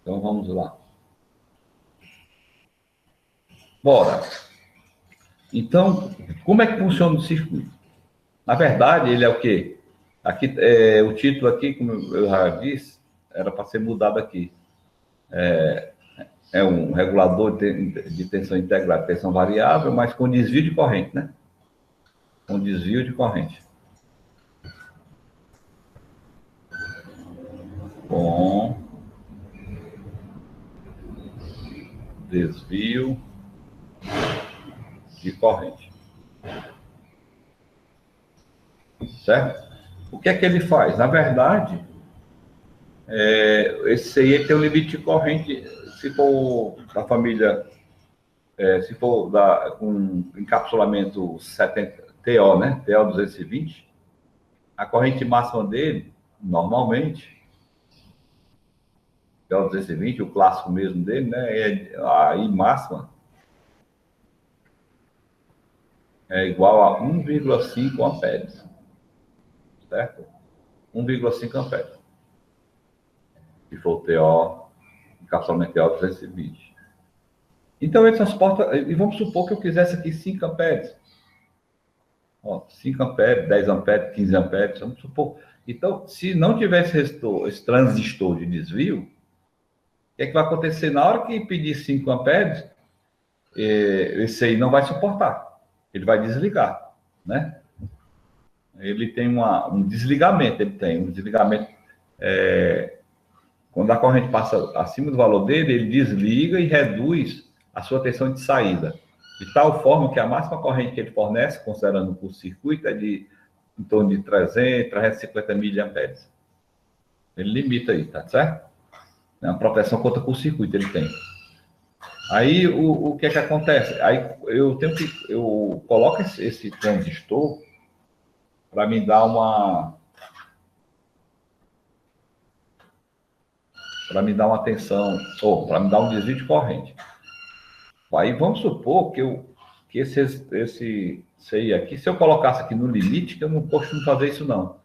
Então, vamos lá. Bora. Então, como é que funciona o circuito? Na verdade, ele é o quê? Aqui, o título aqui, como eu já disse, era para ser mudado aqui. É um regulador de tensão integrada, tensão variável, mas com desvio de corrente, né? Com desvio de corrente. Com desvio de corrente. Certo? O que é que ele faz? Na verdade, esse aí tem um limite de corrente, se for da família, se for com encapsulamento 70, TO, né? TO 220, a corrente máxima dele, normalmente, TO 220, o clássico mesmo dele, né? A I máxima é igual a 1,5 amperes. Certo? 1,5 amperes. Se for o TO, encapsulamento TO 220. Então, ele transporta, e vamos supor que eu quisesse aqui 5 amperes. Ó, 5 amperes, 10 amperes, 15 amperes, vamos supor. Então, se não tivesse esse transistor de desvio, o que é que vai acontecer? Na hora que pedir 5 amperes, esse aí não vai suportar. Ele vai desligar, né? Ele tem um desligamento, quando a corrente passa acima do valor dele, ele desliga e reduz a sua tensão de saída, de tal forma que a máxima corrente que ele fornece, considerando o curto-circuito, é em torno de 300, 350 miliamperes. Ele limita aí, tá certo? É uma proteção contra curto-circuito ele tem. Aí, o que é que acontece? Aí, eu coloco esse transistor para me dar uma tensão, ou para me dar um desvio de corrente. Aí vamos supor que esse aqui, se eu colocasse aqui no limite, que eu não costumo fazer isso não.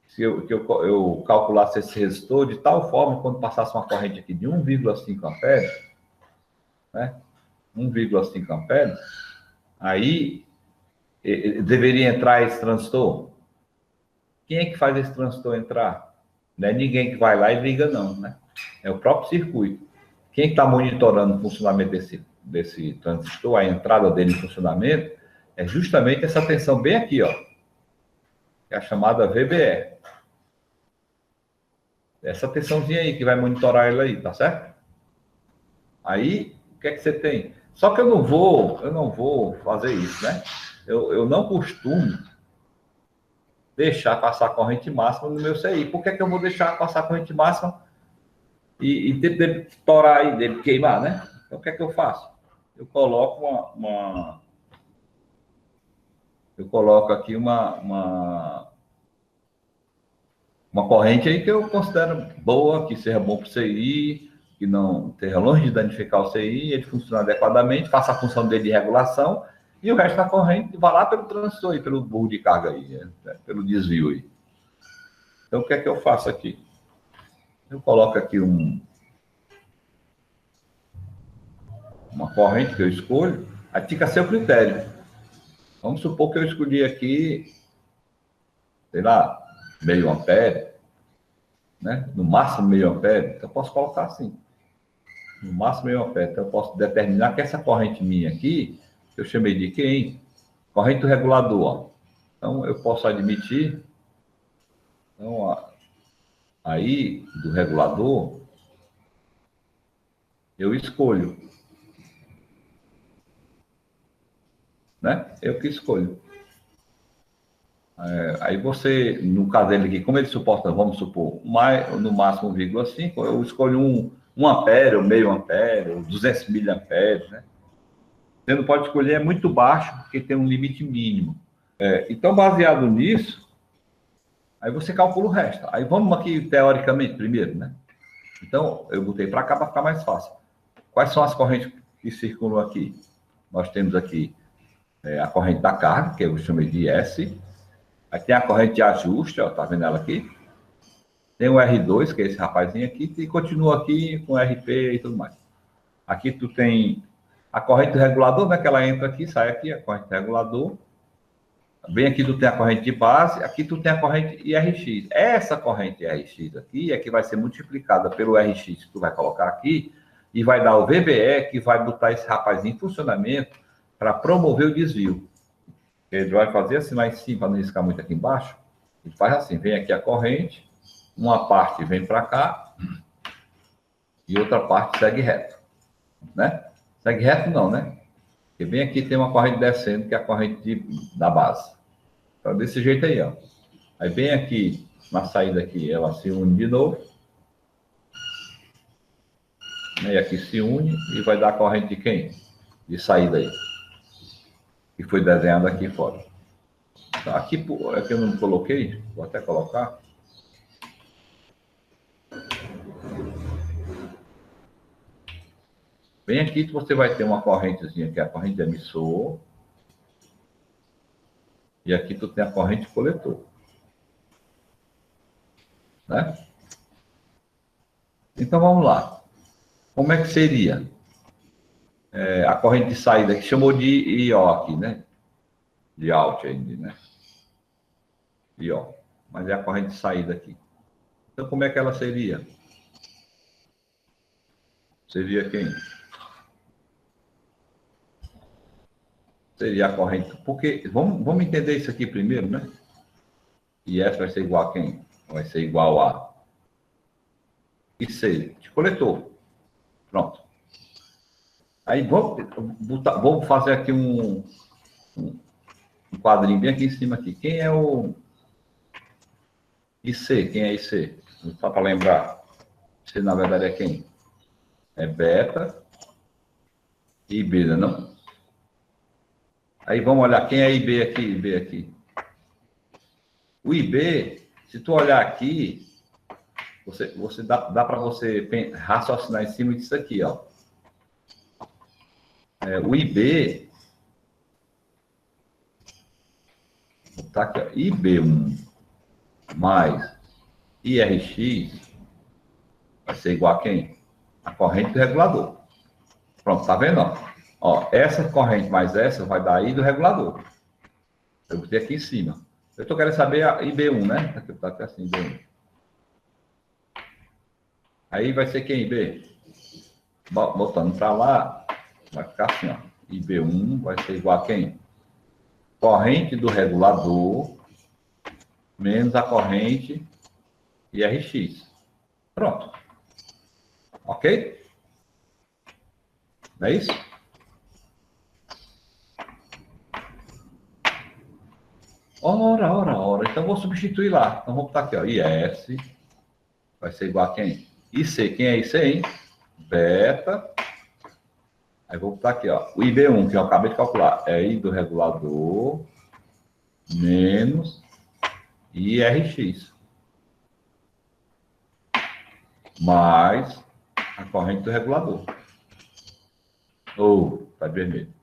Se eu calculasse esse resistor de tal forma, quando passasse uma corrente aqui de 1,5 amperes, né? 1,5 amperes, aí deveria entrar esse transistor. Quem é que faz esse transistor entrar? Não é ninguém que vai lá e liga não, né? É o próprio circuito. Quem está monitorando o funcionamento desse transistor, a entrada dele em funcionamento, é justamente essa tensão bem aqui, ó, que é a chamada VBE. Essa tensãozinha aí que vai monitorar ele aí, tá certo? Aí, o que é que você tem? Só que eu não vou fazer isso, né? Eu não costumo deixar passar a corrente máxima no meu CI. Por que é que eu vou deixar passar a corrente máxima e dele estourar aí, dele queimar, né? Então, o que é que eu faço? Eu coloco eu coloco aqui uma corrente aí que eu considero boa, que seja bom para o CI, que não esteja longe de danificar o CI, ele funciona adequadamente, faça a função dele de regulação, e o resto da corrente vai lá pelo transistor, pelo burro de carga aí, né? Pelo desvio aí. Então, o que é que eu faço aqui? Eu coloco aqui uma corrente que eu escolho, aí fica a seu critério. Vamos supor que eu escolhi aqui, sei lá, meio ampere, né? No máximo meio ampere, então eu posso colocar assim. No máximo meio ampere. Então eu posso determinar que essa corrente minha aqui, eu chamei de quem? Corrente do regulador. Ó. Então eu posso admitir, então, aí do regulador, eu escolho. Né? Eu que escolho. Aí você, no caso dele aqui, como ele suporta, vamos supor, no máximo 1,5, eu escolho um ampere, ou meio ampere, ou 200 miliamperes, né? Você não pode escolher, é muito baixo, porque tem um limite mínimo. Então, baseado nisso, aí você calcula o resto. Aí vamos aqui, teoricamente, primeiro, né? Então, eu botei para cá para ficar mais fácil. Quais são as correntes que circulam aqui? Nós temos aqui a corrente da carga, que eu chamei de S. Aí tem a corrente de ajuste, ó, tá vendo ela aqui? tem o R2, que é esse rapazinho aqui, e continua aqui com RP e tudo mais. Aqui tu tem a corrente do regulador, né, que ela entra aqui, sai aqui, a corrente do regulador. Bem aqui tu tem a corrente de base, aqui tu tem a corrente IRX. Essa corrente IRX aqui é que vai ser multiplicada pelo RX que tu vai colocar aqui e vai dar o VBE que vai botar esse rapazinho em funcionamento para promover o desvio. Ele vai fazer assim lá em cima, para não riscar muito aqui embaixo. Ele faz assim, vem aqui a corrente, uma parte vem para cá e outra parte segue reto, né? Segue reto não, né? Porque bem aqui tem uma corrente descendo, que é a corrente da base. Então, desse jeito aí, ó. Aí bem aqui, na saída aqui, ela se une de novo. E aqui se une e vai dar a corrente de quem? De saída aí. Que foi desenhado aqui fora. Tá, aqui é que eu não coloquei, vou até colocar. Bem aqui você vai ter uma correntezinha, que é a corrente de emissor. E aqui tu tem a corrente de coletor. Né? Então vamos lá. Como é que seria? A corrente de saída, que chamou de IO aqui, né? De out ainda, né? IO. Mas é a corrente de saída aqui. Então como é que ela seria? Seria quem? Seria a corrente. Porque, vamos entender isso aqui primeiro, né? E essa vai ser igual a quem? Vai ser igual a IC, de coletor. Pronto. Aí vamos fazer aqui um quadrinho bem aqui em cima aqui. Quem é o IC? Quem é IC? Só para lembrar. IC na verdade é quem? É beta e IB, não? Aí vamos olhar quem é IB aqui, IB aqui. O IB, se tu olhar aqui, você dá para você raciocinar em cima disso aqui, ó. O IB, tá aqui, ó, IB1 mais IRX vai ser igual a quem? A corrente do regulador. Pronto, tá vendo? Ó, essa corrente mais essa vai dar I do regulador. Eu botei aqui em cima. Eu estou querendo saber a IB1, né? Tá aqui assim, IB1. Aí vai ser quem, IB? Botando para lá, vai ficar assim, ó. IB1 vai ser igual a quem? Corrente do regulador menos a corrente IRX. Pronto. Ok? Não é isso? Ora. Então, vou substituir lá. Então, vou botar aqui, ó. IS vai ser igual a quem? IC. Quem é IC, hein? Beta. Aí, vou botar aqui, ó. O IB1, que eu acabei de calcular, é I do regulador menos IRX. Mais a corrente do regulador. Tá de vermelho.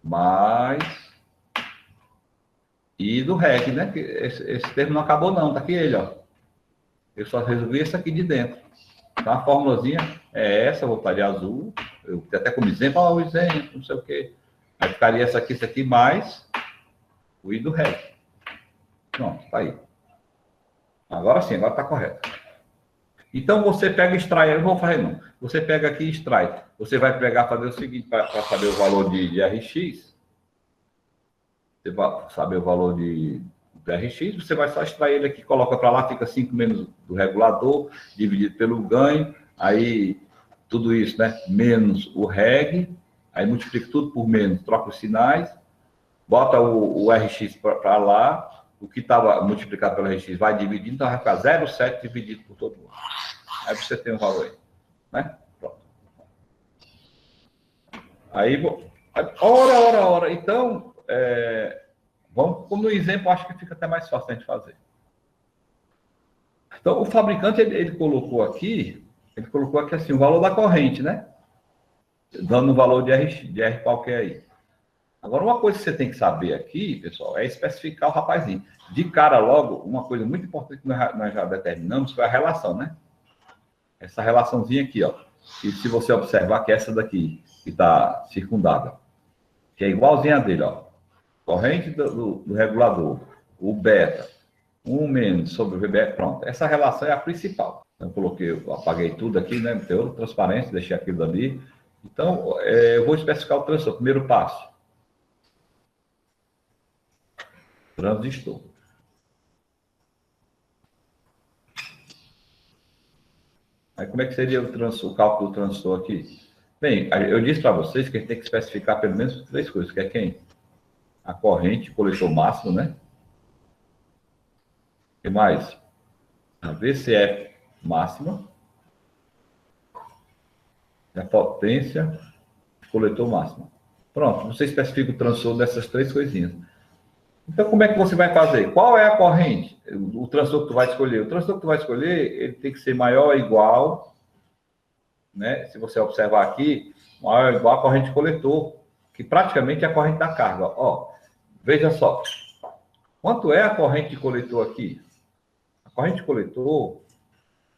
Mais e do REG, né? Que esse termo não acabou não, tá aqui ele, ó. Eu só resolvi esse aqui de dentro. Então a formulazinha é essa, vou botar de azul. Eu até como exemplo, o exemplo, não sei o quê. Aí ficaria essa aqui mais o I do REG. Pronto, tá aí. Agora sim, agora tá correto. Então você pega e extrai, eu não vou fazer não. Você pega aqui e extrai. Você vai pegar, fazer o seguinte, para saber o valor de RX. Você vai saber o valor do RX, você vai só extrair ele aqui, coloca para lá, fica 5 menos do regulador, dividido pelo ganho, aí tudo isso, né? Menos o REG, aí multiplica tudo por menos, troca os sinais, bota o RX para lá, o que estava multiplicado pelo RX vai dividindo, então vai ficar 0,7 dividido por todo mundo. Aí você tem um valor aí, né? Pronto. Aí, ora. Então, vamos, como no exemplo, acho que fica até mais fácil a gente fazer. Então, o fabricante, ele colocou aqui assim, o valor da corrente, né? Dando o valor de R qualquer aí. Agora, uma coisa que você tem que saber aqui, pessoal, é especificar o rapazinho. De cara logo, uma coisa muito importante que nós já determinamos foi a relação, né? Essa relaçãozinha aqui, ó. E se você observar que essa daqui, que está circundada, que é igualzinha a dele, ó. Corrente do regulador, o beta, 1 menos sobre o VB, pronto. Essa relação é a principal. Eu coloquei, eu apaguei tudo aqui, né? Teor transparência, deixei aquilo ali. Então, eu vou especificar o transistor. Primeiro passo. Transistor. Aí, como é que seria o cálculo do transistor aqui? Bem, eu disse para vocês que a gente tem que especificar pelo menos 3 coisas, que é quem? A corrente, coletor máximo, né? O que mais? A VCF máxima. A potência, coletor máximo. Pronto, você especifica o transistor dessas 3 coisinhas. Então, como é que você vai fazer? Qual é a corrente? O transistor que tu vai escolher? O transistor que tu vai escolher, ele tem que ser maior ou igual, né? Se você observar aqui, maior ou igual à corrente coletor, que praticamente é a corrente da carga. Ó, veja só. Quanto é a corrente de coletor aqui? A corrente de coletor,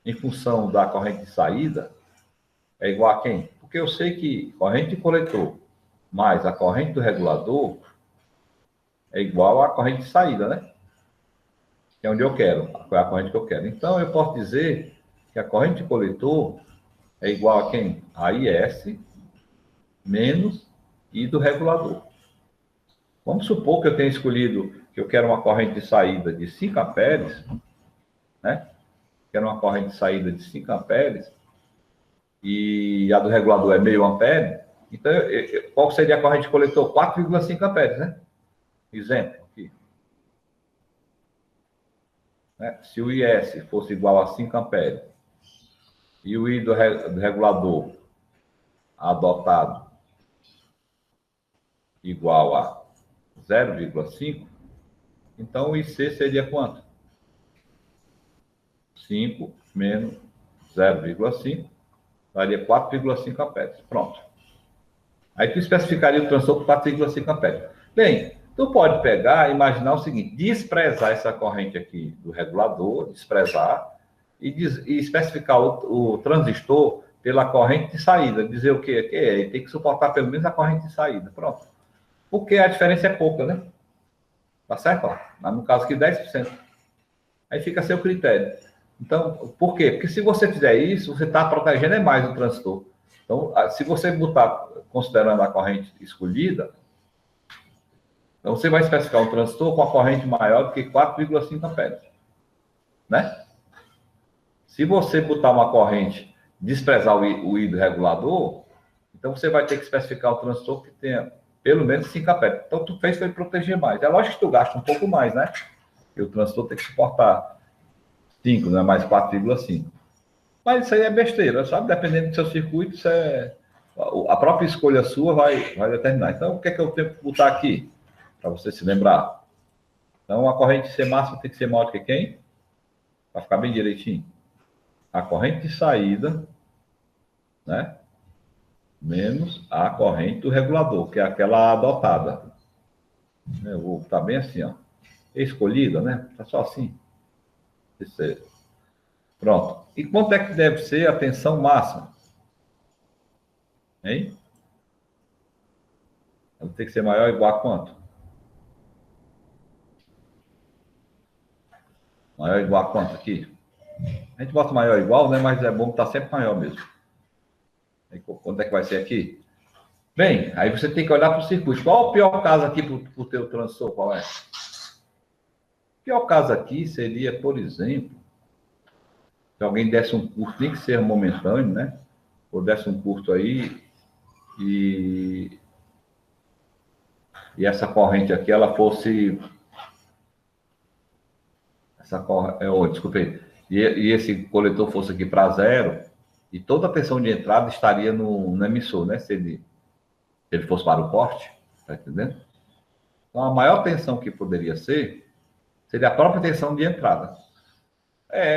em função da corrente de saída, é igual a quem? Porque eu sei que corrente de coletor mais a corrente do regulador é igual à corrente de saída, né? Que é onde eu quero, é a corrente que eu quero. Então, eu posso dizer que a corrente de coletor é igual a quem? A IS menos I do regulador. Vamos supor que eu tenha escolhido que eu quero uma corrente de saída de 5 amperes, né? Quero uma corrente de saída de 5 amperes e a do regulador é meio ampere. Então, qual seria a corrente de coletor? 4,5 amperes, né? Exemplo aqui. Né? Se o IS fosse igual a 5 amperes e o I do regulador adotado igual a 0,5, então o IC seria quanto? 5 menos 0,5 daria 4,5 amperes. Pronto. Aí tu especificaria o transistor por 4,5 amperes. Bem, tu pode pegar e imaginar o seguinte, desprezar essa corrente aqui do regulador, desprezar, e especificar o transistor pela corrente de saída. Dizer o quê? Que ele tem que suportar pelo menos a corrente de saída. Pronto. Porque a diferença é pouca, né? Tá certo? Ó, no caso aqui, 10%. Aí fica a seu critério. Então, por quê? Porque se você fizer isso, você está protegendo mais o transistor. Então, se você botar, considerando a corrente escolhida, então você vai especificar um transistor com a corrente maior do que 4,5 amperes. Né? Se você botar uma corrente, desprezar o I do regulador, então você vai ter que especificar um transistor que tenha pelo menos 5 amperes. Então, tu fez para ele proteger mais. É lógico que tu gasta um pouco mais, né? Porque o transistor tem que suportar 5, né? Mais 4,5. Mas isso aí é besteira, sabe? Dependendo do seu circuito, isso é... a própria escolha sua vai determinar. Então, o que é que eu tenho que botar aqui? Para você se lembrar. Então, a corrente C máxima tem que ser maior do que quem? Para ficar bem direitinho. A corrente de saída, né? Menos a corrente do regulador, que é aquela adotada. Eu vou botar bem assim, ó. Escolhida, né? Tá só assim. Pronto. E quanto é que deve ser a tensão máxima? Hein? Ela tem que ser maior ou igual a quanto? Maior ou igual a quanto aqui? A gente bota maior ou igual, né? Mas é bom estar sempre maior mesmo. Aí, quanto é que vai ser aqui? Bem, aí você tem que olhar para o circuito. Qual o pior caso aqui para o teu transistor? Qual é? O pior caso aqui seria, por exemplo, se alguém desse um curto, tem que ser momentâneo, né? Ou desse um curto aí e essa corrente aqui, ela fosse... desculpa aí. E esse coletor fosse aqui para 0, e toda a tensão de entrada estaria no emissor, né? Se ele fosse para o corte, tá entendendo? Então, a maior tensão que poderia ser seria a própria tensão de entrada.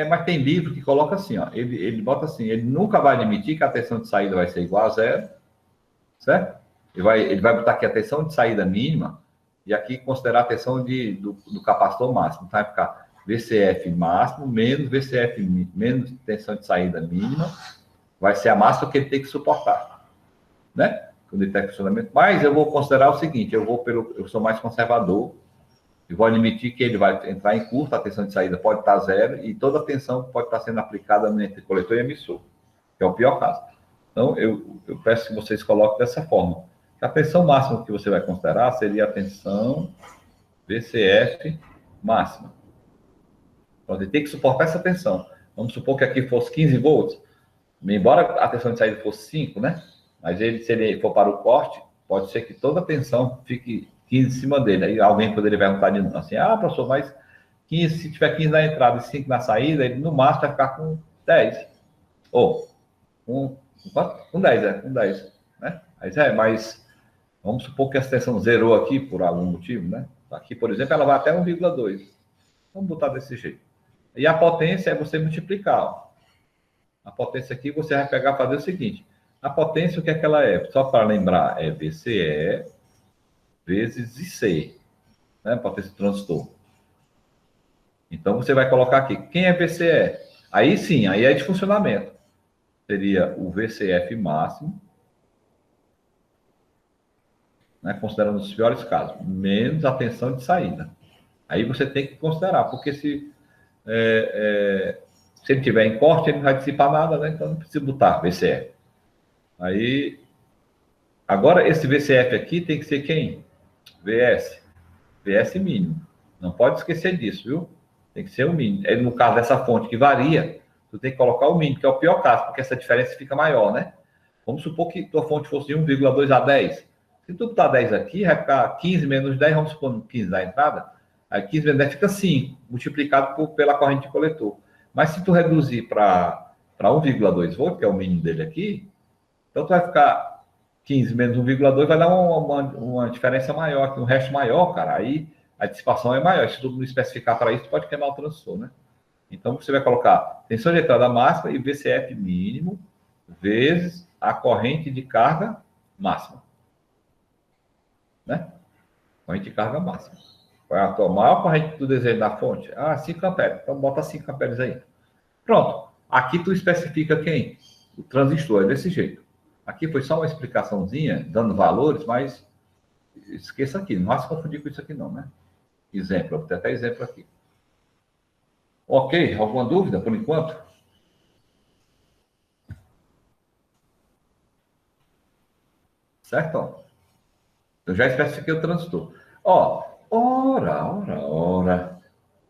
Mas tem livro que coloca assim, ó, ele bota assim, ele nunca vai admitir que a tensão de saída vai ser igual a 0, certo? Ele vai botar aqui a tensão de saída mínima e aqui considerar a tensão do capacitor máximo. Então, vai ficar VCF máximo menos VCF menos tensão de saída mínima, vai ser a máxima que ele tem que suportar, né? Quando ele está em funcionamento. Mas eu vou considerar o seguinte, eu sou mais conservador, e vou admitir que ele vai entrar em curto, a tensão de saída pode estar zero, e toda a tensão pode estar sendo aplicada entre coletor e emissor, que é o pior caso. Então, eu peço que vocês coloquem dessa forma. A tensão máxima que você vai considerar seria a tensão VCF máxima. Então, ele tem que suportar essa tensão. Vamos supor que aqui fosse 15 volts, embora a tensão de saída fosse 5, né? Mas se ele for para o corte, pode ser que toda a tensão fique 15 em cima dele. Aí alguém poderia perguntar assim, professor, mas 15, se tiver 15 na entrada e 5 na saída, ele no máximo vai ficar com 10. Ou com 10, com 10, né? Mas vamos supor que essa tensão zerou aqui por algum motivo, né? Aqui, por exemplo, ela vai até 1,2. Vamos botar desse jeito. E a potência é você multiplicar. Ó. A potência aqui você vai pegar e fazer o seguinte. A potência, o que é que ela é? Só para lembrar, é VCE vezes IC. Né? Potência do transistor. Então, você vai colocar aqui. Quem é VCE? Aí sim, aí é de funcionamento. Seria o VCF máximo, né? Considerando os piores casos, menos a tensão de saída. Aí você tem que considerar, porque se ele tiver em corte, ele não vai dissipar nada, né? Então não precisa botar VCF. Aí, agora esse VCF aqui tem que ser quem? VS mínimo. Não pode esquecer disso, viu? Tem que ser o mínimo. No caso dessa fonte que varia, tu tem que colocar o mínimo, que é o pior caso, porque essa diferença fica maior, né? Vamos supor que tua fonte fosse de 1,2 a 10. Se tu botar 10 aqui, vai ficar 15 menos 10, vamos supor 15 da entrada, aí 15 menos 10 fica 5, multiplicado pela corrente de coletor. Mas se tu reduzir para 1,2 volt, que é o mínimo dele aqui, então tu vai ficar 15 menos 1,2, vai dar uma diferença maior, um resto maior, cara. Aí a dissipação é maior. Se tu não especificar para isso, tu pode queimar o transistor, né? Então você vai colocar tensão de entrada máxima e VCF mínimo vezes a corrente de carga máxima. Né? Corrente de carga máxima. Qual é a tua maior corrente que tu deseja da fonte? 5 amperes. Então bota 5 amperes aí. Pronto. Aqui tu especifica quem? O transistor, é desse jeito. Aqui foi só uma explicaçãozinha, dando valores, mas esqueça aqui, não vai se confundir com isso aqui não, né? Exemplo, vou ter até exemplo aqui. Ok, alguma dúvida por enquanto? Certo? Eu já especifiquei o transistor.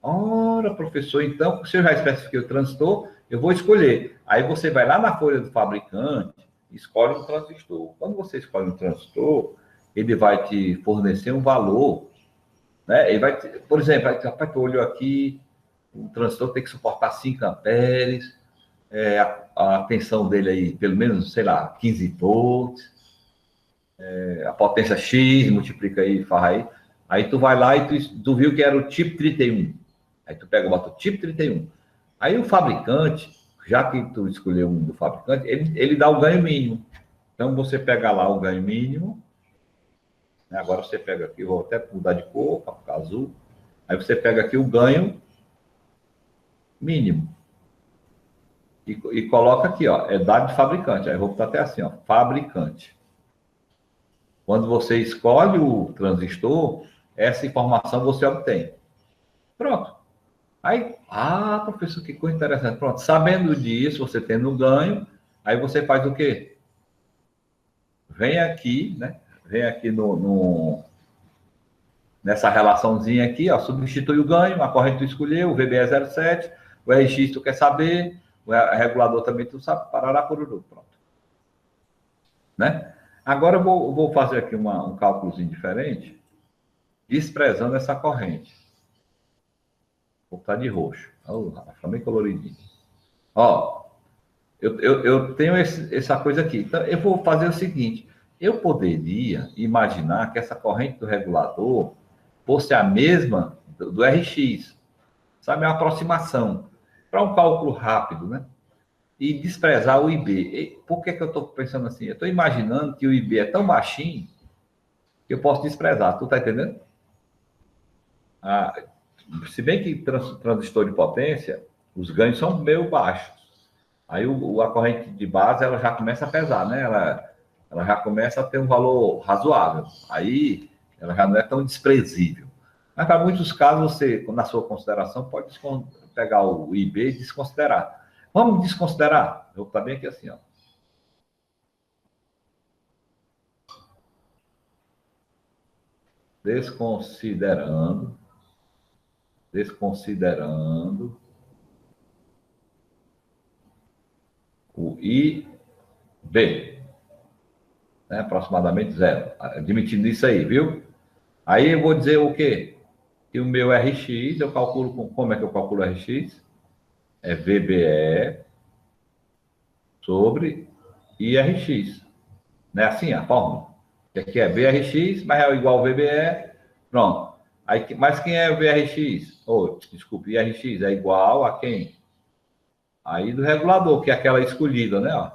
Ora, professor, então, se eu já especifiquei o transistor, eu vou escolher. Aí você vai lá na folha do fabricante, escolhe um transistor. Quando você escolhe um transistor, ele vai te fornecer um valor, né? Ele vai, por exemplo, rapaz, tu olhou aqui, o transistor tem que suportar 5 amperes, a tensão dele aí, pelo menos, sei lá, 15 volts, a potência X, multiplica aí, faz aí. Aí tu vai lá e tu viu que era o tipo 31. Aí tu pega, bota o tipo 31. Aí o fabricante, já que tu escolheu um do fabricante, ele dá o ganho mínimo. Então você pega lá o ganho mínimo. Né? Agora você pega aqui, vou até mudar de cor, para ficar azul. Aí você pega aqui o ganho mínimo. E coloca aqui, ó, é dado de fabricante. Aí eu vou botar até assim, ó, fabricante. Quando você escolhe o transistor, essa informação você obtém. Pronto. Aí, professor, que coisa interessante. Pronto, sabendo disso, você tendo um ganho, aí você faz o quê? Vem aqui, né? Vem aqui nessa relaçãozinha aqui, ó, substitui o ganho, a corrente tu escolheu, o VB é 0,7, o RX tu quer saber, o regulador também tu sabe, parará por pronto. Né? Agora eu vou fazer aqui um cálculozinho diferente, desprezando essa corrente. Vou botar de roxo. Fica bem coloridinho. Ó, eu tenho essa coisa aqui. Então, eu vou fazer o seguinte. Eu poderia imaginar que essa corrente do regulador fosse a mesma do RX. Sabe, uma aproximação. Para um cálculo rápido, né? E desprezar o IB. Por que eu estou pensando assim? Eu estou imaginando que o IB é tão baixinho que eu posso desprezar. Tu tá entendendo? Ah, se bem que transistor de potência, os ganhos são meio baixos. Aí a corrente de base ela já começa a pesar, né? Ela já começa a ter um valor razoável. Aí ela já não é tão desprezível. Mas para muitos casos, você, na sua consideração, pode pegar o IB e desconsiderar. Vamos desconsiderar. Eu estou bem aqui assim, ó. Desconsiderando o IB, né? Aproximadamente zero. Admitindo isso aí, viu? Aí eu vou dizer o quê? Que o meu RX, eu calculo como é que eu calculo o RX? É VBE sobre IRX. Não é assim a fórmula? Que aqui é VRX, mas é igual ao VBE. Pronto. Aí, mas quem é o VRX? Desculpe, IRX é igual a quem? Aí do regulador, que é aquela escolhida, né? Ó.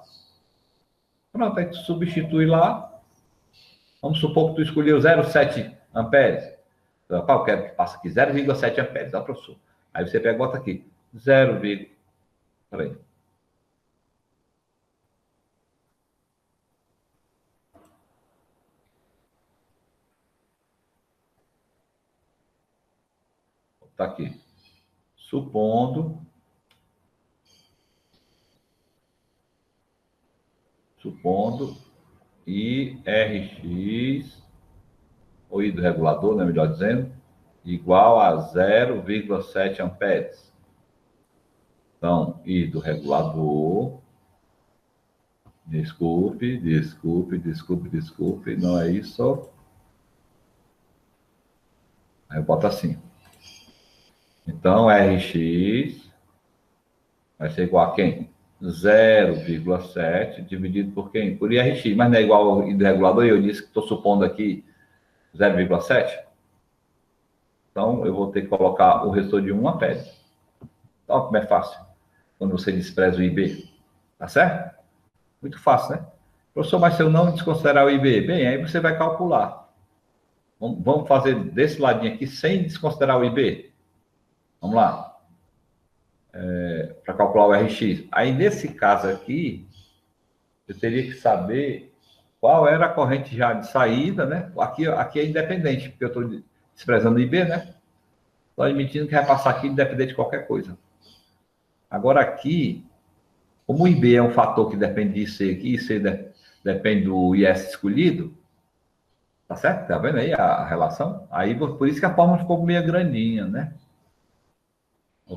Pronto, aí tu substitui lá. Vamos supor que tu escolheu 0,7 amperes. Eu quero que passe aqui 0,7 amperes, ó, professor. Aí você pega e bota aqui 0, peraí. Tá aqui. Supondo IRX, ou I do regulador, né, melhor dizendo, igual a 0,7 amperes. Então, I do regulador, desculpe, não é isso. Aí eu boto assim. Então, RX vai ser igual a quem? 0,7 dividido por quem? Por IRX, mas não é igual ao I do regulador, eu disse que estou supondo aqui 0,7. Então, eu vou ter que colocar o restor de 1 ampere. Então, como é fácil quando você despreza o IB. Tá certo? Muito fácil, né? Professor, mas se eu não desconsiderar o IB, bem, aí você vai calcular. Vamos fazer desse ladinho aqui sem desconsiderar o IB. Vamos lá. Para calcular o RX. Aí, nesse caso aqui, eu teria que saber qual era a corrente já de saída, né? Aqui é independente, porque eu estou desprezando o IB, né? Estou admitindo que vai passar aqui independente de qualquer coisa. Agora aqui, como o IB é um fator que depende de IC aqui, IC depende do IS escolhido, tá certo? Tá vendo aí a relação? Aí, por isso que a fórmula ficou meio grandinha, né?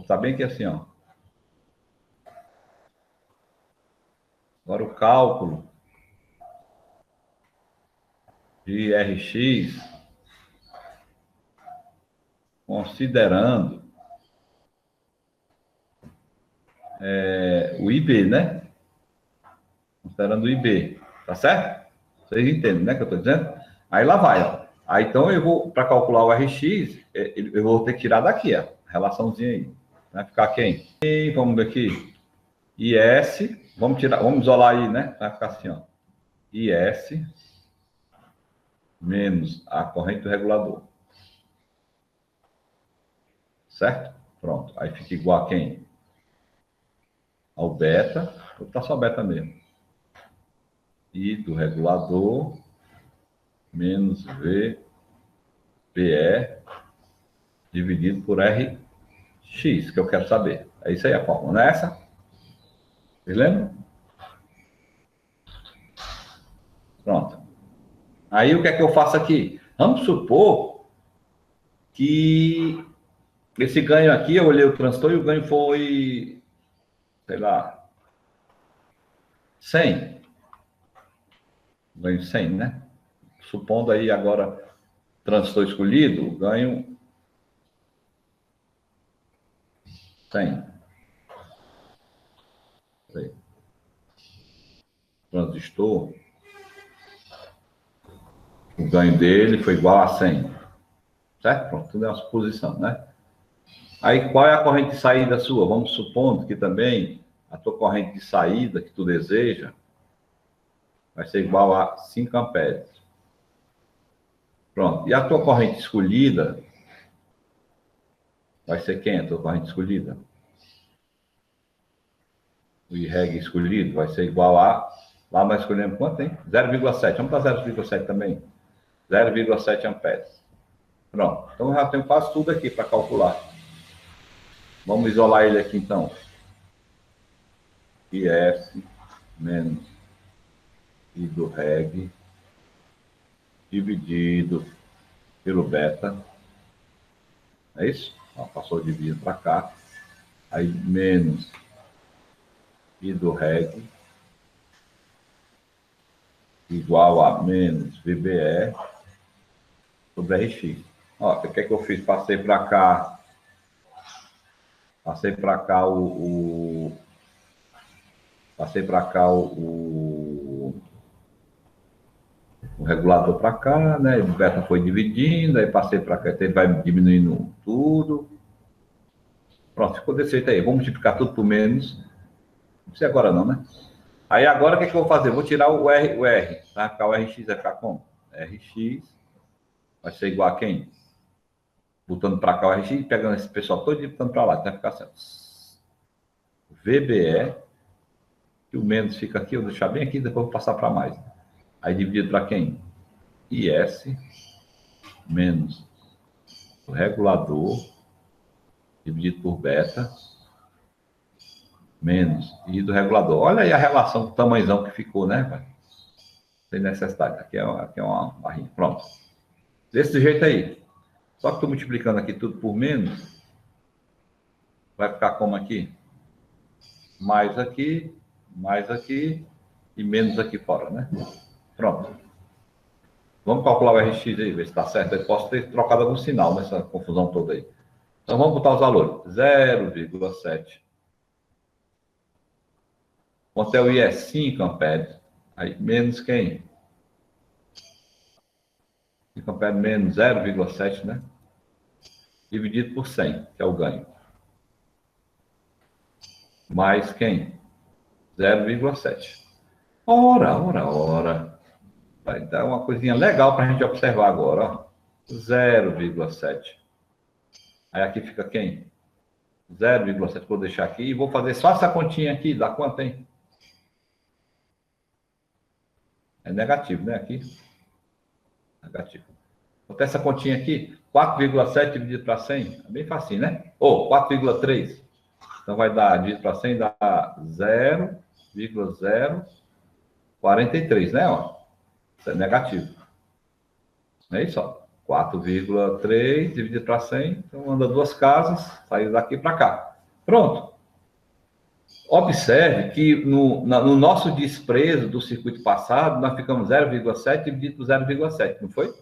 Tá bem que assim, ó. Agora o cálculo de RX, considerando o IB, né? Considerando o IB, tá certo? Vocês entendem, né, que eu estou dizendo? Aí lá vai, ó. Aí então eu vou, para calcular o RX, eu vou ter que tirar daqui, ó, a relaçãozinha aí. Vai ficar quem? E vamos ver aqui. IS, vamos isolar aí, né? Vai ficar assim, ó. IS menos a corrente do regulador. Certo? Pronto. Aí fica igual a quem? Ao beta. Vou botar só beta mesmo. I do regulador menos VBE dividido por RX, que eu quero saber. É isso aí a fórmula, não é essa? Vocês lembram? Pronto. Aí o que é que eu faço aqui? Vamos supor que esse ganho aqui, eu olhei o transtorno e o ganho foi, sei lá, 100. Ganho 100, né? Supondo aí agora transtor escolhido, ganho 100. Transistor, o ganho dele foi igual a 100. Certo? Pronto, tudo é uma suposição, né? Aí, qual é a corrente de saída sua? Vamos supondo que também a tua corrente de saída que tu deseja vai ser igual a 5 amperes. Pronto. E a tua corrente escolhida vai ser quem a tua corrente escolhida? O IREG escolhido vai ser igual a... Lá nós escolhemos quanto, hein? 0,7. Vamos para 0,7 também. 0,7 amperes. Pronto. Então, eu já tenho quase tudo aqui para calcular. Vamos isolar ele aqui, então. IS menos I do REG dividido pelo beta. É isso? Ó, passou o dividido para cá. Aí, menos I do REG igual a menos VBE sobre RX. Ó, o que é que eu fiz? Passei para cá o regulador para cá, né? O beta foi dividindo, aí passei para cá, ele vai diminuindo tudo. Pronto, ficou desse jeito aí. Vou multiplicar tudo por menos. Não precisa agora não, né? Aí agora o que é que eu vou fazer? Vou tirar o R, tá? Ficar o RX vai ficar como? RX vai ser igual a quem? Botando para cá o RX, pegando esse pessoal todo e botando para lá, vai ficar certo. VBE, que o menos fica aqui, eu vou deixar bem aqui, depois eu vou passar para mais. Aí dividido para quem? IS menos o regulador dividido por beta menos I do regulador. Olha aí a relação do tamanhozão que ficou, né, pai? Sem necessidade. Aqui é uma barrinha. Pronto. Desse jeito aí. Só que estou multiplicando aqui tudo por menos. Vai ficar como aqui? Mais aqui e menos aqui fora, né? Pronto. Vamos calcular o RX aí, ver se está certo. Eu posso ter trocado algum sinal nessa confusão toda aí. Então vamos botar os valores. 0,7. Quanto é o I é 5 amperes. Aí menos quem? 5 amperes menos 0,7, né? Dividido por 100, que é o ganho. Mais quem? 0,7. Ora. Vai dar uma coisinha legal para a gente observar agora, ó. 0,7. Aí aqui fica quem? 0,7. Vou deixar aqui e vou fazer só essa continha aqui. Dá quanto, hein? É negativo, né? Aqui. Negativo. Vou ter essa continha aqui. 4,7 dividido para 100. É bem facinho, né? Ou 4,3. Então vai dar, dividido para 100, dá 0,043, né? Ó. Isso é negativo. Não é isso? Ó. 4,3 dividido para 100. Então anda duas casas, saiu daqui para cá. Pronto. Observe que no nosso desprezo do circuito passado, nós ficamos 0,7 dividido por 0,7, não foi?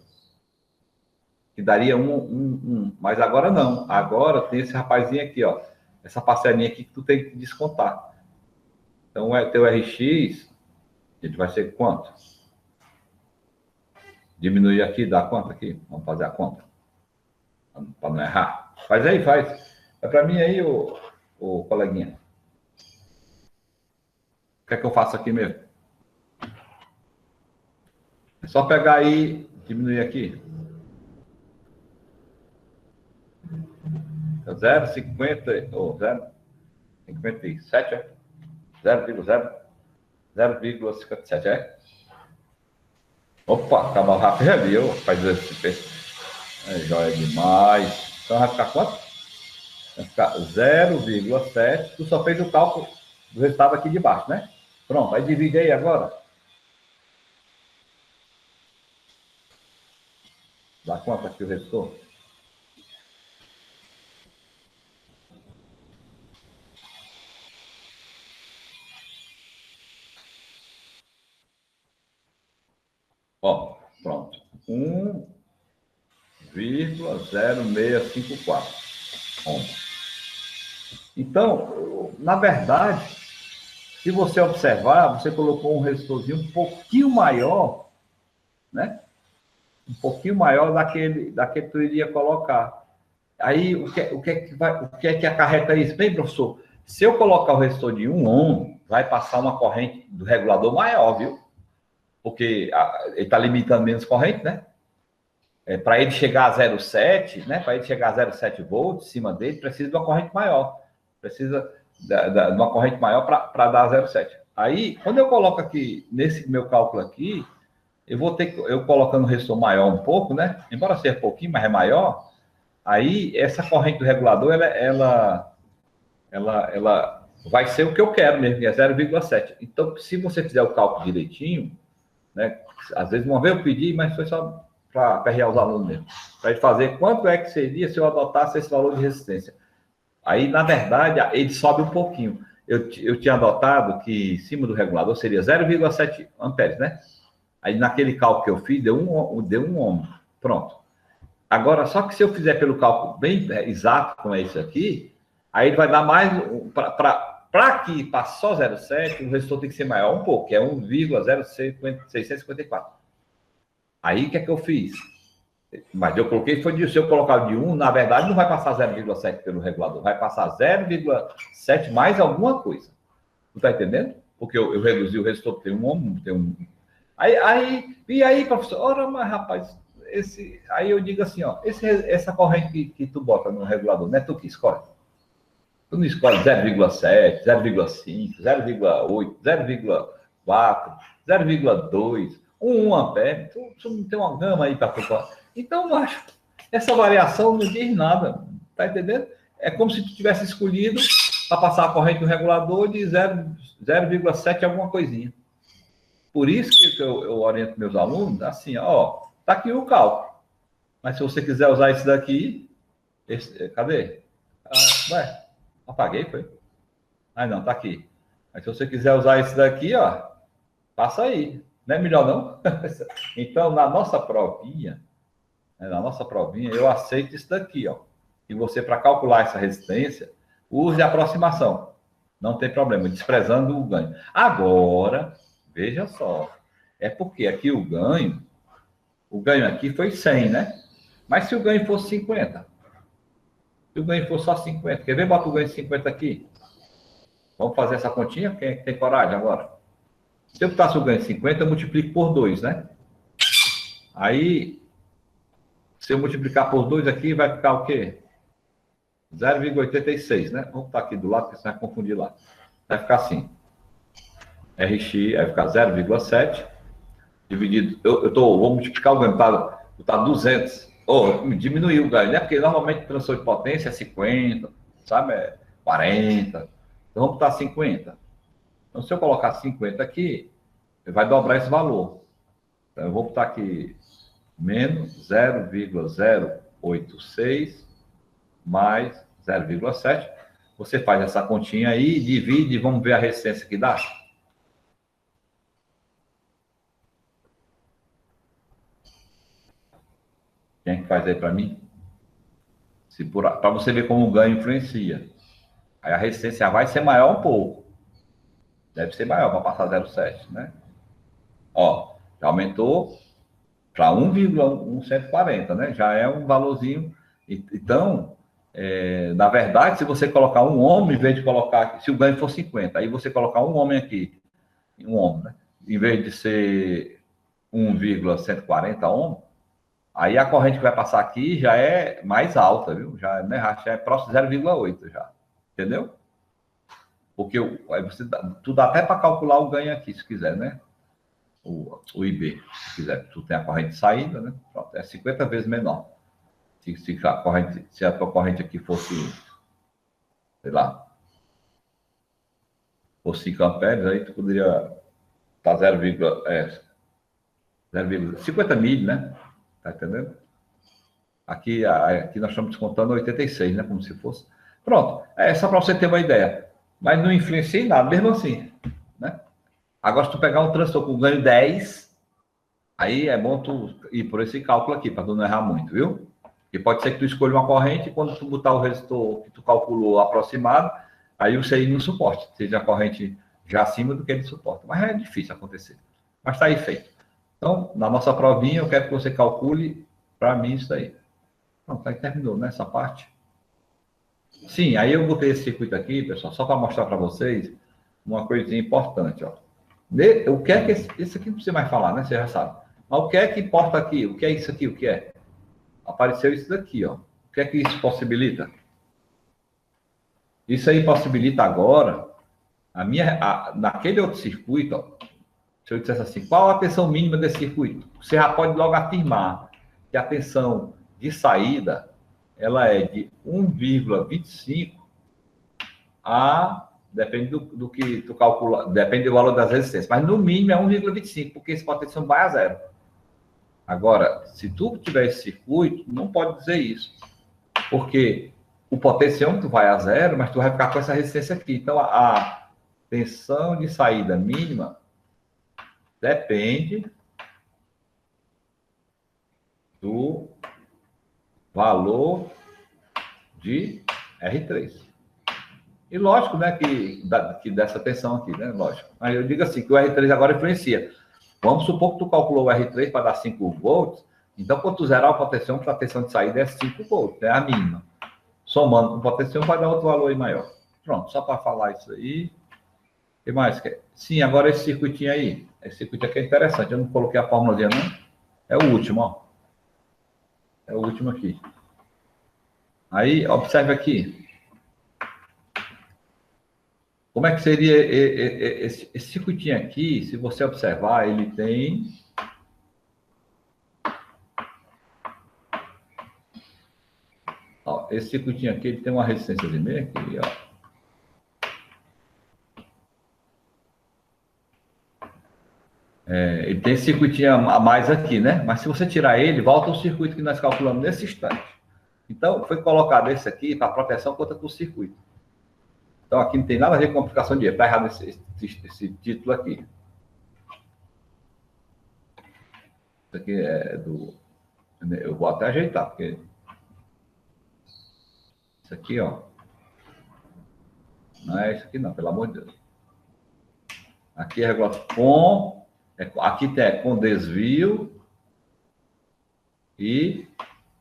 Que daria 1. Mas agora não. Agora tem esse rapazinho aqui, ó. Essa parcelinha aqui que tu tem que descontar. Então, o teu RX, a gente vai ser quanto? Diminuir aqui, dá quanto aqui? Vamos fazer a conta. Para não errar. Faz aí, faz. É para mim aí, o coleguinha. O que é que eu faço aqui mesmo? É só pegar aí, diminuir aqui. 0,50 ou 0,57, é? 0,57, é? Opa, acabou rápido, já viu? Faz esse é joia demais. Então vai ficar quanto? Vai ficar 0,7. Tu só fez o cálculo do resultado aqui de baixo, né? Pronto, aí divide aí agora. Dá quanto aqui o restou? Ó, pronto. 1,0654. Então, na verdade, se você observar, você colocou um resistorzinho um pouquinho maior, né? Um pouquinho maior daquele que tu iria colocar. Aí, o que é que acarreta isso? Bem, professor, se eu colocar o resistor de 1 ohm, vai passar uma corrente do regulador maior, viu? Porque ele está limitando menos corrente, né? para ele chegar a 0,7, né? Para ele chegar a 0,7 volts em cima dele, precisa de uma corrente maior. Precisa de uma corrente maior para dar 0,7. Aí, quando eu coloco aqui, nesse meu cálculo aqui, eu vou ter que, eu colocando o resistor maior um pouco, né? Embora seja pouquinho, mas é maior. Aí, essa corrente do regulador, ela vai ser o que eu quero mesmo, que é 0,7. Então, se você fizer o cálculo direitinho, né? Às vezes, uma vez eu pedi, mas foi só para aperrear os alunos mesmo. Para ele fazer quanto é que seria se eu adotasse esse valor de resistência. Aí, na verdade, ele sobe um pouquinho. Eu tinha adotado que em cima do regulador seria 0,7 amperes, né? Aí, naquele cálculo que eu fiz, deu um ohm. Pronto. Agora, só que se eu fizer pelo cálculo bem exato, como é isso aqui, aí ele vai dar mais... Para que passe só 0,7, o resistor tem que ser maior um pouco, que é 1,654. Aí, o que é que eu fiz? Mas eu coloquei, se eu colocar de 1, na verdade, não vai passar 0,7 pelo regulador, vai passar 0,7 mais alguma coisa. Tu tá entendendo? Porque eu reduzi o resistor, tem um ohm, tem um... E aí, professor, ora, mas rapaz, aí eu digo assim, ó, essa corrente que tu bota no regulador, não é tu que escolhe? Tu não escolhe 0,7, 0,5, 0,8, 0,4, 0,2, 1 ampere, tu não tem uma gama aí para tu. Então, macho, essa variação não diz nada, tá entendendo? É como se tu tivesse escolhido para passar a corrente do regulador de 0,7 alguma coisinha. Por isso que eu oriento meus alunos, assim, ó, tá aqui o cálculo. Mas se você quiser usar esse daqui, cadê? Ué, apaguei, foi? Ah, não, tá aqui. Mas se você quiser usar esse daqui, ó, passa aí. Não é melhor, não? Então, na nossa provinha, eu aceito isso daqui, ó. E você, para calcular essa resistência, use a aproximação. Não tem problema, desprezando o ganho. Agora, veja só. É porque aqui o ganho aqui foi 100, né? Mas se o ganho fosse 50? Se o ganho for só 50, quer ver? Bota o ganho de 50 aqui. Vamos fazer essa continha? Quem tem coragem agora? Se eu botasse o ganho de 50, eu multiplico por 2, né? Aí, se eu multiplicar por 2 aqui, vai ficar o quê? 0,86, né? Vamos botar aqui do lado, porque você vai confundir lá. Vai ficar assim. RX vai ficar 0,7 dividido... vou multiplicar o ganho, tá 200. Diminuiu o ganho, né? Porque normalmente o transfer de potência é 50, sabe? É 40. Então vamos botar 50. Então se eu colocar 50 aqui, vai dobrar esse valor. Então eu vou botar aqui menos 0,086 mais 0,7. Você faz essa continha aí, divide e vamos ver a resistência que dá. Quem faz aí para mim? Para você ver como o ganho influencia. Aí a resistência vai ser maior um pouco. Deve ser maior para passar 0,7, né? Ó, já aumentou para 1,140, né? Já é um valorzinho. Então, na verdade, se você colocar um ohm, em vez de colocar... Se o ganho for 50, aí você colocar um ohm aqui, um ohm, né? Em vez de ser 1,140 ohm, aí a corrente que vai passar aqui já é mais alta, viu? Já, né? Já é próximo de 0,8 já. Entendeu? Porque aí tu dá até para calcular o ganho aqui, se quiser, né? O IB, se quiser. Tu tem a corrente de saída, né? Pronto, é 50 vezes menor. Se a tua corrente aqui fosse, sei lá, fosse 5 amperes, aí tu poderia estar 50 mil, né? Tá entendendo? Aqui nós estamos descontando 86, né? Como se fosse. Pronto, é só para você ter uma ideia. Mas não influencia em nada, mesmo assim, né? Agora, se tu pegar um transistor com ganho 10, aí é bom tu ir por esse cálculo aqui, para tu não errar muito, viu? E pode ser que tu escolha uma corrente e quando tu botar o resistor que tu calculou aproximado, aí o CI não suporte, seja a corrente já acima do que ele suporta. Mas é difícil acontecer. Mas está aí feito. Então, na nossa provinha, eu quero que você calcule para mim isso aí. Pronto, aí terminou, né? Essa parte. Sim, aí eu botei esse circuito aqui, pessoal, só para mostrar para vocês uma coisinha importante, ó. O que é que... Isso aqui não precisa mais falar, né? Você já sabe. Mas o que é que importa aqui? O que é isso aqui? O que é? apareceu isso daqui, ó. O que é que isso possibilita? Isso aí possibilita agora, naquele outro circuito, ó, se eu dissesse assim, qual a tensão mínima desse circuito? Você já pode logo afirmar que a tensão de saída, ela é de 1,25 depende do que tu calcula, depende do valor das resistências, mas no mínimo é 1,25, porque esse potencial vai a zero. Agora, se tu tiver esse circuito, não pode dizer isso, porque o potenciômetro vai a zero, mas tu vai ficar com essa resistência aqui. Então, a tensão de saída mínima depende do valor de R3. E lógico, né, que dessa tensão aqui, né, lógico. Mas eu digo assim, que o R3 agora influencia. Vamos supor que tu calculou o R3 para dar 5 volts, então quando tu zerar o potenciômetro, a tensão de saída é 5 volts, é a mínima. Somando com o potenciômetro, vai dar outro valor aí maior. Pronto, só para falar isso aí. O que mais? Sim, agora esse circuitinho aí. Esse circuito aqui é interessante. Eu não coloquei a fórmulazinha, não. É o último, ó. É o último aqui. Aí, observe aqui. Como é que seria esse circuitinho aqui? Se você observar, ele tem... Ó, esse circuitinho aqui, ele tem uma resistência de meio aqui, ó. Ele tem esse circuitinho a mais aqui, né? Mas se você tirar ele, volta o circuito que nós calculamos nesse instante. Então, foi colocado esse aqui para proteção contra o circuito. Então, aqui não tem nada a ver com complicação de erro. Está errado esse título aqui. Isso aqui é do... Eu vou até ajeitar, porque... Isso aqui, ó. Não é isso aqui, não, pelo amor de Deus. Aqui é regulação com... Aqui tem com desvio e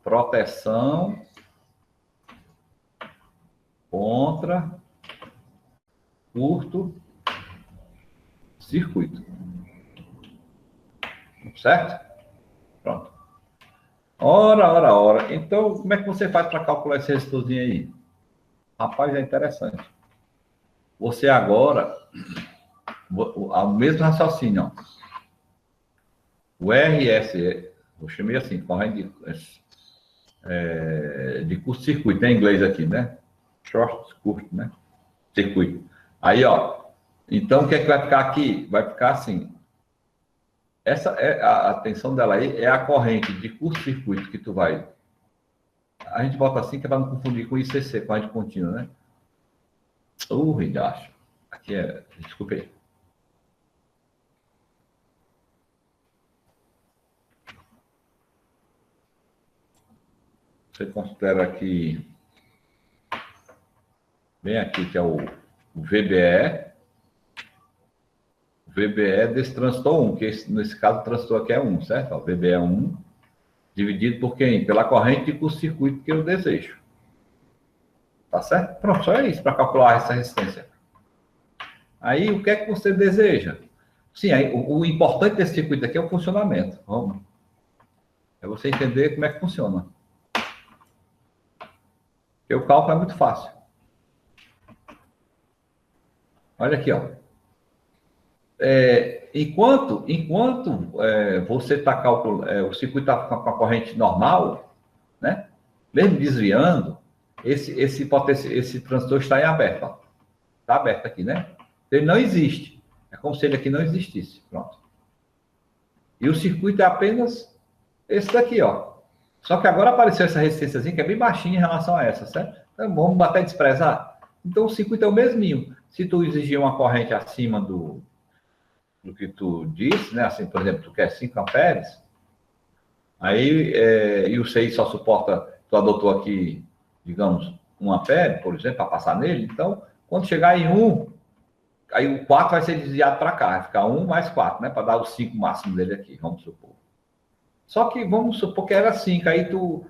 proteção contra curto-circuito. Certo? Pronto. Ora. Então, como é que você faz para calcular esse resistorzinho aí? Rapaz, é interessante. Você agora, o mesmo raciocínio, ó. O RS, eu chamei assim, corrente de curto-circuito, em inglês aqui, né? Short circuit, né? Circuito. Aí, ó. Então, o que é que vai ficar aqui? Vai ficar assim. Essa é a tensão dela aí, é a corrente de curto-circuito que tu vai. A gente bota assim que é para não confundir com ICC, corrente contínua, né? Ridacho. Aqui é. Desculpe aí. Você considera aqui. Bem aqui, que é o VBE. O VBE desse transistor 1, que nesse caso o transistor aqui é 1, certo? O VBE é 1, dividido por quem? Pela corrente de curto-circuito que eu desejo. Tá certo? Pronto, só é isso para calcular essa resistência. Aí, o que é que você deseja? Sim, aí, o importante desse circuito aqui é o funcionamento. Vamos. É você entender como é que funciona. Porque o cálculo é muito fácil. Olha aqui, ó. Enquanto você está calculando, o circuito está com a corrente normal, né? Mesmo desviando, esse transistor está em aberto. Está aberto aqui, né? Ele não existe. É como se ele aqui não existisse. Pronto. E o circuito é apenas esse daqui, ó. Só que agora apareceu essa resistênciazinha que é bem baixinha em relação a essa, certo? Então, vamos até desprezar. Então, o circuito é o mesminho. Se tu exigir uma corrente acima do que tu disse, né? Assim, por exemplo, tu quer 5 amperes, aí, e o CI só suporta, tu adotou aqui, digamos, 1 ampere, por exemplo, para passar nele, então, quando chegar em 1, aí o 4 vai ser desviado para cá, vai ficar 1 mais 4, né? Para dar o 5 máximo dele aqui, vamos supor. Só que vamos supor que era 5, aí tu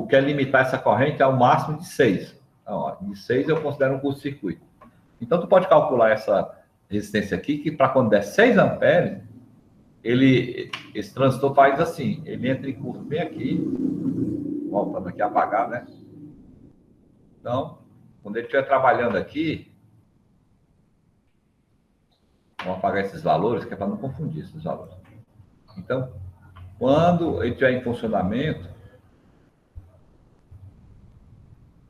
quer limitar essa corrente ao máximo de 6. Então, ó, de 6 eu considero um curto-circuito. Então, tu pode calcular essa resistência aqui, que para quando der 6 amperes, esse transistor faz assim, ele entra em curto bem aqui, voltando aqui a apagar, né? Então, quando ele estiver trabalhando aqui, vamos apagar esses valores, que é para não confundir esses valores. Então, quando ele estiver em funcionamento,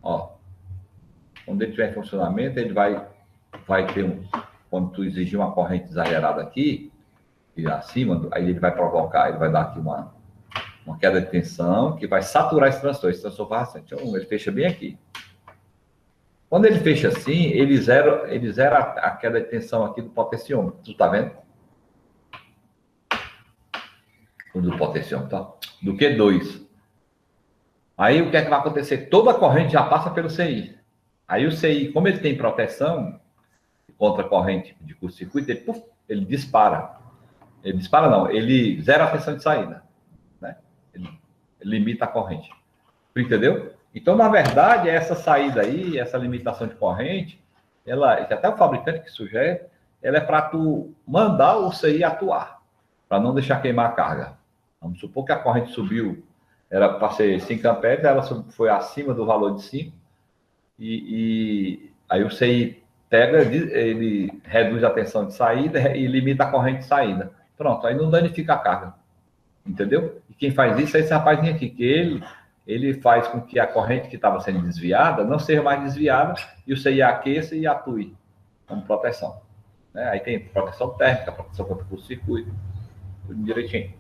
ó, quando ele estiver em funcionamento, ele vai ter quando tu exigir uma corrente exagerada aqui, e acima, aí ele vai provocar, ele vai dar aqui uma queda de tensão, que vai saturar esse transtor bastante. Então, ele fecha bem aqui. Quando ele fecha assim, ele zera a queda de tensão aqui do potenciômetro. Tu tá vendo? Do potenciômetro, tá? Do Q2. Aí o que é que vai acontecer? Toda a corrente já passa pelo CI. Aí o CI, como ele tem proteção contra a corrente de curto-circuito, ele dispara. Ele dispara não, ele zera a tensão de saída. Né? Ele limita a corrente. Tu entendeu? Então, na verdade, essa saída aí, essa limitação de corrente, até o fabricante que sugere, ela é para tu mandar o CI atuar, para não deixar queimar a carga. Vamos supor que a corrente subiu, era para ser 5 amperes, ela foi acima do valor de 5, e aí o CI pega, ele reduz a tensão de saída e limita a corrente de saída. Pronto, aí não danifica a carga. Entendeu? E quem faz isso é esse rapazinho aqui, que ele faz com que a corrente que estava sendo desviada não seja mais desviada e o CI aqueça e atue como proteção. Né? Aí tem proteção térmica, proteção contra o circuito, tudo direitinho.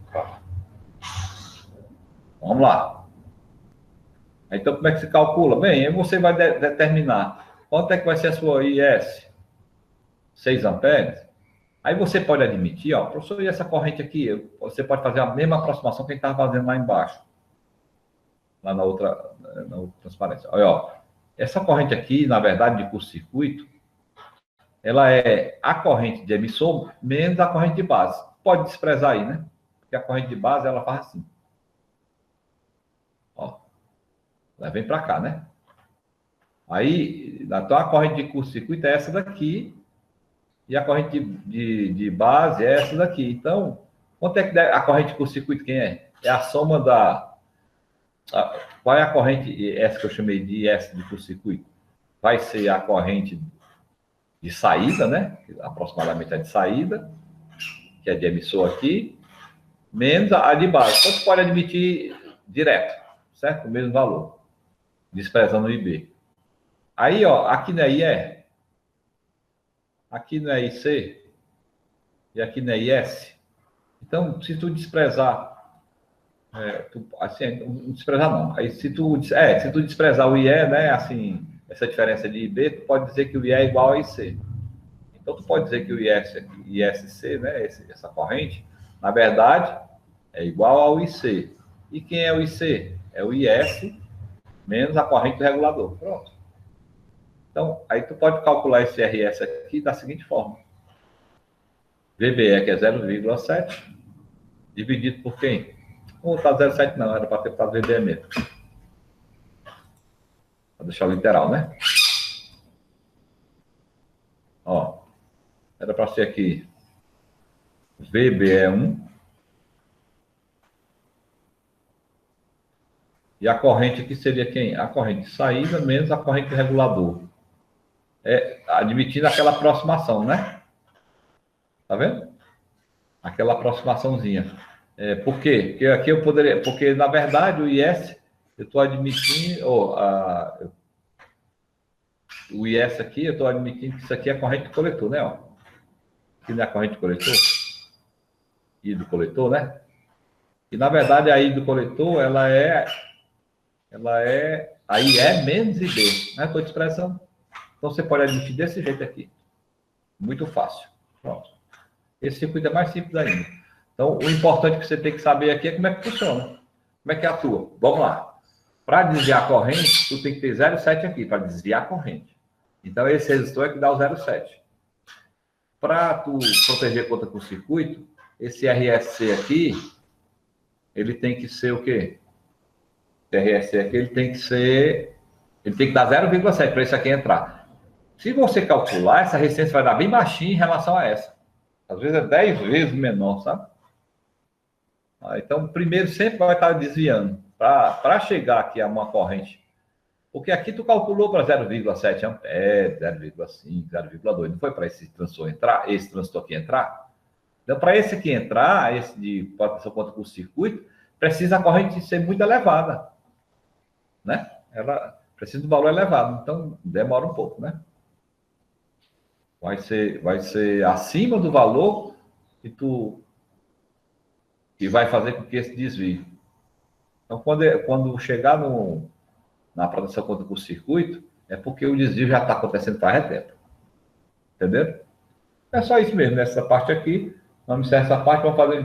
Vamos lá. Então, como é que se calcula? Bem, aí você vai determinar quanto é que vai ser a sua IS, 6 amperes. Aí você pode admitir, ó, professor, e essa corrente aqui? Você pode fazer a mesma aproximação que a gente estava fazendo lá embaixo. Lá na outra transparência. Olha, ó, essa corrente aqui, na verdade, de curto-circuito, ela é a corrente de emissor menos a corrente de base. Pode desprezar aí, né? Porque a corrente de base, ela faz assim. Ó, ela vem para cá, né? Aí, então a corrente de curto-circuito é essa daqui, e a corrente de base é essa daqui. Então, quanto é que a corrente de curto-circuito quem é? É a soma qual é a corrente, essa que eu chamei de IS de curto-circuito? Vai ser a corrente de saída, né? Aproximadamente a de saída, que é de emissor aqui, menos a de base. Então, você pode admitir direto, certo? O mesmo valor, desprezando o IB. Aí, ó, aqui não é IE, aqui não é IC, e aqui não é IS. Então, se tu desprezar, assim, não desprezar não. Aí, se tu desprezar o IE, né, assim, essa diferença de IB, tu pode dizer que o IE é igual a IC. Então, tu pode dizer que o ISC, né, essa corrente, na verdade, é igual ao IC. E quem é o IC? É o IS menos a corrente do regulador. Pronto. Então, aí tu pode calcular esse RS aqui da seguinte forma. VBE, que é 0,7, dividido por quem? Não está 0,7 não, era para ter botado VBE mesmo. Para deixar o literal, né? Ó, era para ser aqui VBE1. E a corrente aqui seria quem? A corrente de saída menos a corrente regulador. Admitindo aquela aproximação, né? Tá vendo? Aquela aproximaçãozinha. Por quê? Porque aqui eu poderia... Porque, na verdade, o IS, eu estou admitindo... o IS aqui, eu estou admitindo que isso aqui é a corrente do coletor, né? Ó. Aqui não é a corrente do coletor? I do coletor, né? E, na verdade, a I do coletor, ela é a IE menos IB, né? Estou te expressando. Então, você pode admitir desse jeito aqui. Muito fácil. Pronto. Esse circuito é mais simples ainda. Então, o importante que você tem que saber aqui é como é que funciona. Como é que atua. Vamos lá. Para desviar a corrente, tu tem que ter 0,7 aqui, para desviar a corrente. Então, esse resistor é que dá o 0,7. Para tu proteger contra o circuito, esse RSC aqui, ele tem que ser o quê? Esse RSC aqui, ele tem que dar 0,7 para isso aqui entrar. Se você calcular, essa resistência vai dar bem baixinha em relação a essa. Às vezes é 10 vezes menor, sabe? Então, primeiro sempre vai estar desviando para chegar aqui a uma corrente. Porque aqui tu calculou para 0,7 amperes, 0,5, 0,2. Não foi para esse transistor entrar, esse transistor aqui entrar? Então, para esse aqui entrar, esse de proteção contra curto-circuito, precisa a corrente ser muito elevada, né? Ela precisa de um valor elevado, então demora um pouco, né? Vai ser acima do valor e vai fazer com que esse desvie. Então, quando chegar na proteção contra curto-circuito, é porque o desvio já está acontecendo faz tempo. Entendeu? É só isso mesmo, nessa parte aqui. Vamos encerrar essa parte, vamos fazer